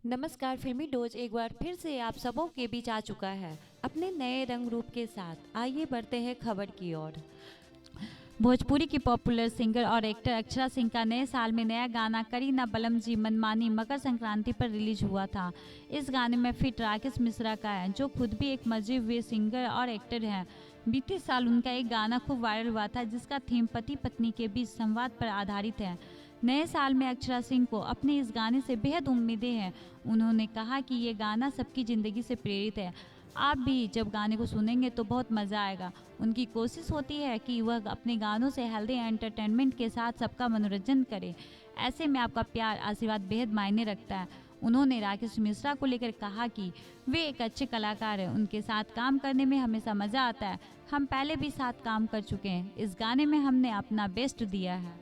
नमस्कार, फिल्मी डोज एक बार फिर से आप सबों के बीच आ चुका है अपने नए रंग रूप के साथ। आइए बढ़ते हैं खबर की ओर। भोजपुरी की पॉपुलर सिंगर और एक्टर अक्षरा सिंह का नए साल में नया गाना करीना बलम जी मनमानी मकर संक्रांति पर रिलीज हुआ था। इस गाने में फिट राकेश मिश्रा का है, जो खुद भी एक मजे हुए सिंगर और एक्टर हैं। बीते साल उनका एक गाना खूब वायरल हुआ था, जिसका थीम पति पत्नी के बीच संवाद पर आधारित है। नए साल में अक्षरा सिंह को अपने इस गाने से बेहद उम्मीदें हैं। उन्होंने कहा कि ये गाना सबकी ज़िंदगी से प्रेरित है। आप भी जब गाने को सुनेंगे तो बहुत मज़ा आएगा। उनकी कोशिश होती है कि वह अपने गानों से हेल्दी एंटरटेनमेंट के साथ सबका मनोरंजन करे। ऐसे में आपका प्यार आशीर्वाद बेहद मायने रखता है। उन्होंने राकेश मिश्रा को लेकर कहा कि वे एक अच्छे कलाकार हैं, उनके साथ काम करने में हमेशा मज़ा आता है। हम पहले भी साथ काम कर चुके हैं, इस गाने में हमने अपना बेस्ट दिया है।